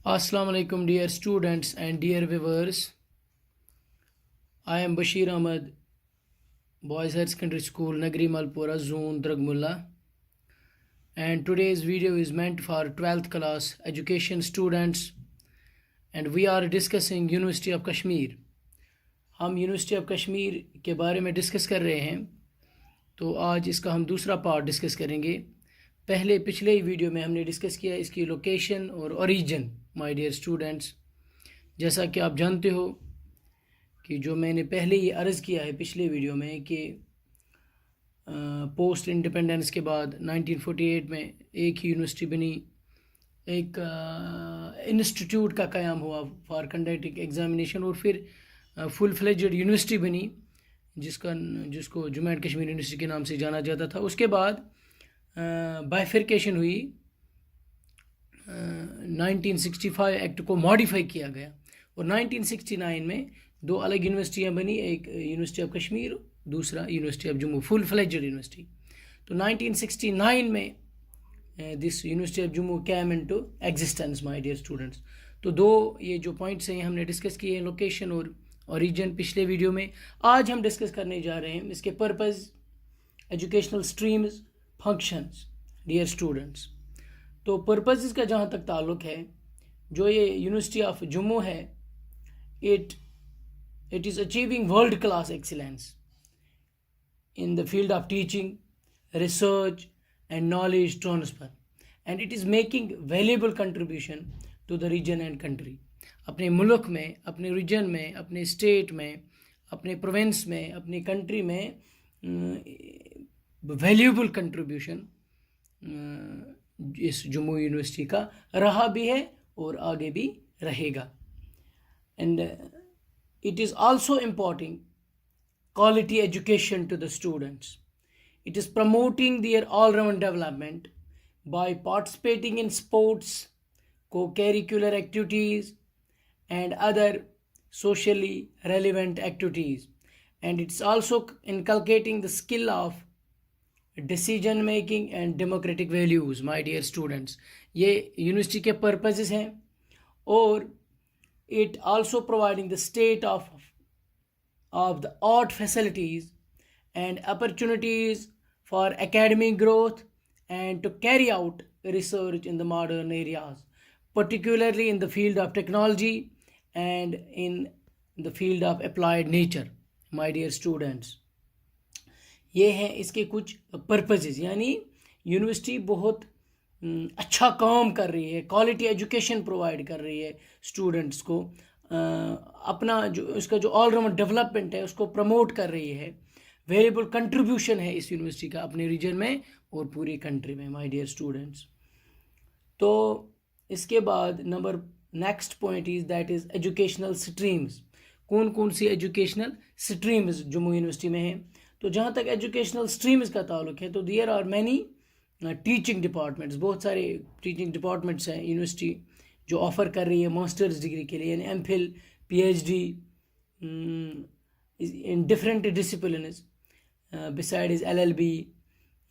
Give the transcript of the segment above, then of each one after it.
Assalamu alaikum, dear students and dear viewers. I am Bashir Ahmed, Boys Higher Secondary School, Nagri Malpura, Zone, Dragmulla. And today's video is meant for 12th class education students. And we are discussing University of Kashmir. हम university of Kashmir के बारे में discuss कर रहे हैं, तो आज इसका हम दूसरा पार्ट डिस्कस करेंगे। पिछले ही वीडियो में हमने डिस्कस किया इसकी लोकेशन और ओरिजिन। माय डियर स्टूडेंट्स, जैसा कि आप जानते हो कि जो मैंने पहले ही अर्ज़ किया है पिछले वीडियो में कि पोस्ट इंडिपेंडेंस के बाद 1948 में एक ही यूनिवर्सिटी बनी, एक इंस्टीट्यूट का क़याम हुआ फॉर कंडक्टिंग एग्ज़ामिनेशन, और फिर फुल फ्लेजेड यूनिवर्सिटी बनी जिसको जम्मू एंड कश्मीर यूनिवर्सिटी के नाम से जाना जाता था। उसके बाद बाइफर्केशन हुई, 1965 एक्ट को मॉडिफाई किया गया और 1969 में दो अलग यूनिवर्सिटियां बनी, एक यूनिवर्सिटी ऑफ कश्मीर, दूसरा university of Jammu, full fledged university. तो 1969 में this university of Jammu came into existence my dear students. तो दो ये जो पॉइंट्स हैं हमने डिस्कस किए हैं, लोकेशन और ओरिजिन, पिछले वीडियो में। आज हम डिस्कस करने जा रहे हैं इसके purpose, educational streams, functions. Dear students, तो पर्पसेस का जहाँ तक ताल्लुक़ है, जो ये यूनिवर्सिटी ऑफ जम्मू है, it is achieving world class excellence in the field of teaching, research and knowledge transfer, and it is making valuable contribution to the region and country. अपने मुल्क में, अपने रीजन में, अपने स्टेट में, अपने प्रोविंस में, अपनी कंट्री में वैल्यूबल कंट्रीब्यूशन इस जम्मू यूनिवर्सिटी का रहा भी है और आगे भी रहेगा। And it is also importing quality education to the students. It is promoting their all-round development by participating in sports, co-curricular activities and other socially relevant activities. And it's also inculcating the skill of decision making and democratic values, my dear students. ये university के purposes हैं, और it also providing the state of the art facilities and opportunities for academic growth and to carry out research in the modern areas, particularly in the field of technology and in the field of applied nature. My dear students, ये हैं इसके कुछ purposes. यानी university बहुत अच्छा काम कर रही है, क्वालिटी एजुकेशन प्रोवाइड कर रही है स्टूडेंट्स को, अपना जो इसका जो ऑलराउंड डेवलपमेंट है उसको प्रमोट कर रही है, वेरिएबल कंट्रीब्यूशन है इस यूनिवर्सिटी का अपने रीजन में और पूरी कंट्री में, माय डियर स्टूडेंट्स। तो इसके बाद next point is that is educational streams. कौन कौन सी एजुकेशनल स्ट्रीम्स जम्मू यूनिवर्सिटी में हैं? तो जहाँ तक एजुकेशनल स्ट्रीम्स का ताल्लुक है, तो there are many teaching departments, बहुत सारे टीचिंग डिपार्टमेंट्स हैं यूनिवर्सिटी जो ऑफ़र कर रही है मास्टर्स डिग्री के लिए, यानी MPhil, PhD in different disciplines, besides LLB,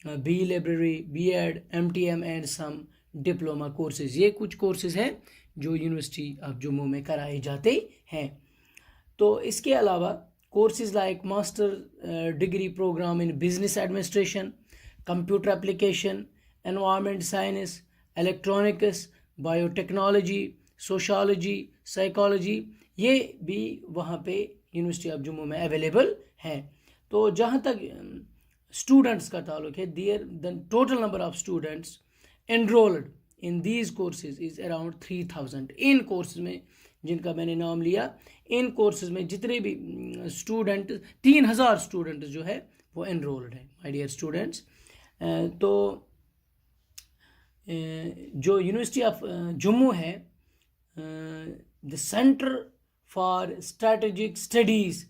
B library, BEd, MTM and some diploma courses. ये कुछ कोर्सेज हैं जो यूनिवर्सिटी ऑफ जम्मू में कराए जाते हैं। तो इसके अलावा courses like master degree program in business administration, computer application, environment science, electronics, biotechnology, sociology, psychology, ये भी वहाँ पे यूनिवर्सिटी ऑफ जम्मू में अवेलेबल हैं। तो जहाँ तक स्टूडेंट्स का ताल्लुक है, the total number of students enrolled in these courses is around 3000। In courses में जिनका मैंने नाम लिया, इन कोर्सेज में जितने भी स्टूडेंट, 3000 स्टूडेंट जो है वो एनरोल्ड है, माय डियर स्टूडेंट्स। तो जो यूनिवर्सिटी ऑफ जम्मू है, the centre for strategic studies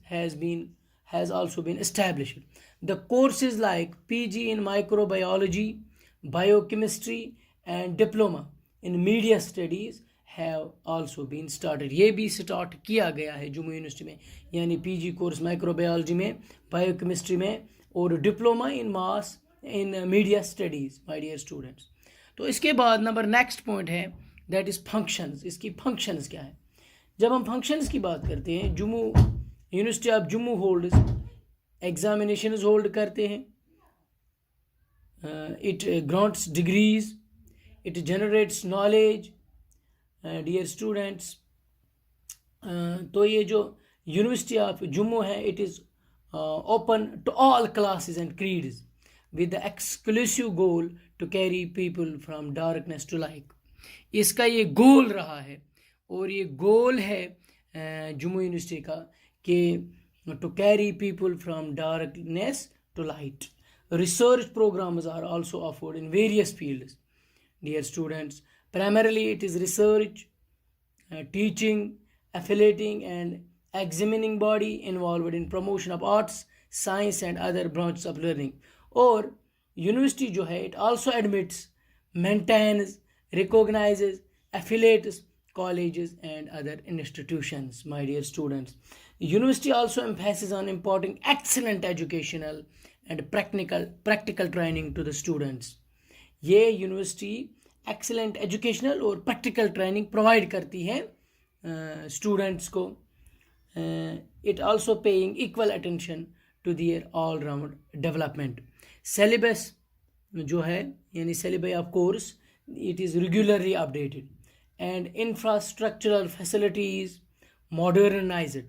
has also been established. The courses like PG in microbiology, biochemistry and diploma in media studies have also been started. ये भी start किया गया है Jammu university में, यानी पीजी कोर्स माइक्रोबायोलॉजी में, biochemistry में, और diploma in media studies, my dear students. तो इसके बाद नेक्स्ट पॉइंट है दैट इज़ फंक्शंस. इसकी फंक्शंस क्या है? जब हम फंक्शंस की बात करते हैं, Jammu university of Jammu holds examinations hold करते हैं, it grants degrees, it generates knowledge, dear students. तो ये जो यूनिवर्सिटी ऑफ जम्मू है, it is open to all classes and creeds with the exclusive goal to carry people from darkness to light. इसका ये गोल रहा है, और ये गोल है जम्मू यूनिवर्सिटी का कि to carry people from darkness to light. Research programs are also offered in various fields. Dear students, primarily it is research, teaching, affiliating and examining body involved in promotion of arts, science and other branches of learning. और university जो है, it also admits, maintains, recognizes, affiliates colleges and other institutions. My dear students, university also emphasizes on imparting excellent educational and practical training to the students. ये university excellent educational और practical training provide करती है students को. It also paying equal attention to their all round development. Syllabus जो है, यानी syllabus of course, it is regularly updated and infrastructural facilities modernized.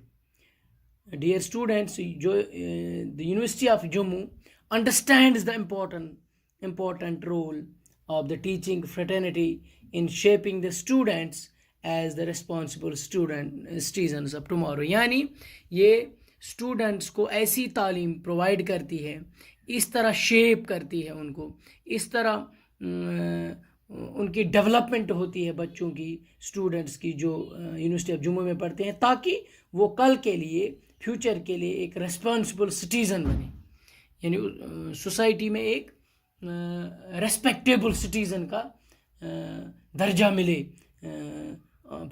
Dear students, the University of Jammu understands the important role of the teaching fraternity in shaping the students as the responsible citizens of tomorrow. यानी ये students को ऐसी तालीम provide करती है, इस तरह shape करती है उनको, इस तरह उनकी डेवलपमेंट होती है बच्चों की, स्टूडेंट्स की जो यूनिवर्सिटी ऑफ जम्मू में पढ़ते हैं, ताकि वो कल के लिए, फ्यूचर के लिए एक रिस्पॉन्सिबल सिटीज़न बने, यानी सोसाइटी में एक रेस्पेक्टेबल सिटीज़न का दर्जा मिले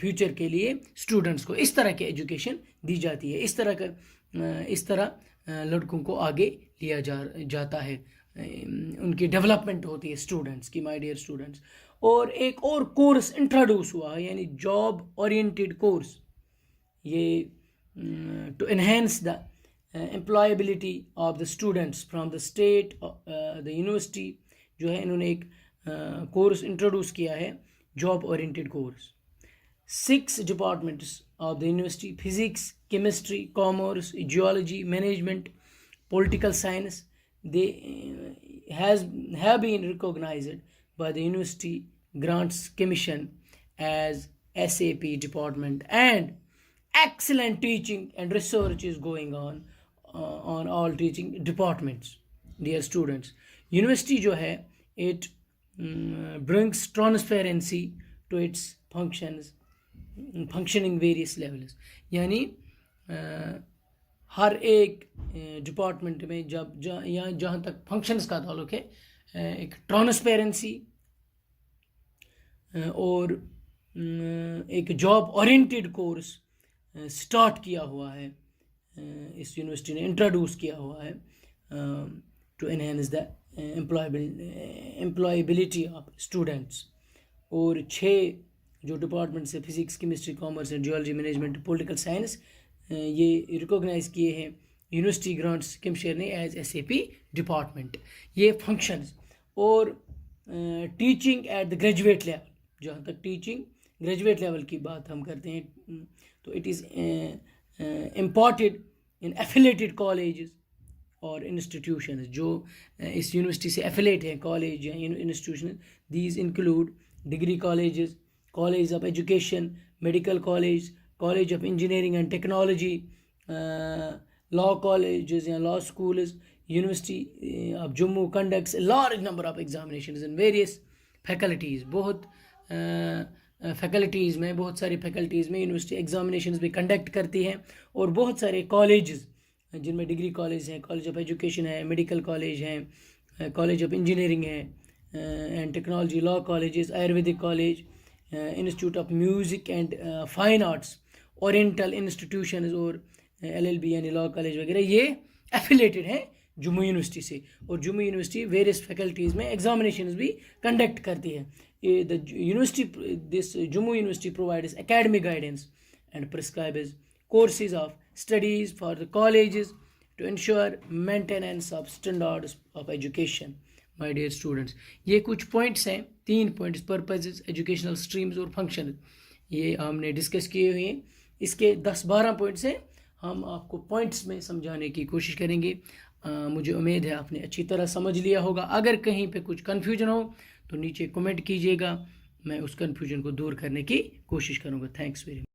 फ्यूचर के लिए स्टूडेंट्स को. इस तरह की एजुकेशन दी जाती है, इस तरह लड़कों को आगे लिया जाता है, उनकी डेवलपमेंट होती है स्टूडेंट्स की. माय डियर स्टूडेंट्स, और एक और कोर्स इंट्रोड्यूस हुआ है, यानी जॉब ओरिएंटेड कोर्स. ये to enhance the employability of the students from the state, the university जो है, इन्होंने एक कोर्स इंट्रोड्यूस किया है, job oriented course. 6 departments of the university, physics, chemistry, commerce, geology, management, political science, they have been recognized by the University Grants Commission as SAP department, and excellent teaching and research is going on all teaching departments. Dear students, university जो है, it brings transparency to its functioning various levels. यानी हर एक department में जहाँ तक functions का ताल्लुक है, एक ट्रांसपेरेंसी और एक जॉब ओरिएंटेड कोर्स स्टार्ट किया हुआ है, इस यूनिवर्सिटी ने इंट्रोड्यूस किया हुआ है to enhance the employability of students. और 6 जो डिपार्टमेंट्स है, physics, chemistry, commerce and geology, management, political science, ये रिकॉग्नाइज किए हैं यूनिवर्सिटी ग्रांट्स कमिश्नर ने एज SAP डिपार्टमेंट. ये फंक्शंस. और teaching at the graduate level, जहाँ तक टीचिंग ग्रेजुएट लेवल की बात हम करते हैं, तो it is imported in affiliated colleges और इंस्टीट्यूशन जो इस यूनिवर्सिटी से एफिलेट हैं, कॉलेज या institution. These include degree colleges, college of education, medical college, college of engineering and technology, law colleges या law schools. University of Jammu conducts a large number of examinations in various faculties. बहुत faculties में, बहुत सारी faculties में university examinations भी conduct करती हैं. और बहुत सारे कॉलेजेस जिनमें डिग्री कॉलेज हैं, कॉलेज ऑफ एजुकेशन है, मेडिकल कॉलेज हैं, कॉलेज ऑफ इंजीनियरिंग है and technology, law colleges, Ayurvedic college, institute of music and fine arts, oriental institutions और LLB यानी लॉ कॉलेज वगैरह, ये एफिलेटेड हैं जम्मू यूनिवर्सिटी से, और जम्मू यूनिवर्सिटी वेरियस फैकल्टीज़ में एग्जामिनेशंस भी कंडक्ट करती है. The university this Jammu university provides academic guidance and prescribes courses of studies for the colleges to ensure maintenance of standards of education. My dear students, ये कुछ points हैं, 3 points: purposes, educational streams और function. ये हमने discuss किए हुए हैं. इसके 10-12 पॉइंट्स हैं, हम आपको पॉइंट्स में समझाने की कोशिश करेंगे. मुझे उम्मीद है आपने अच्छी तरह समझ लिया होगा. अगर कहीं पे कुछ कन्फ्यूजन हो तो नीचे कमेंट कीजिएगा, मैं उस कन्फ्यूजन को दूर करने की कोशिश करूँगा. Thanks very much.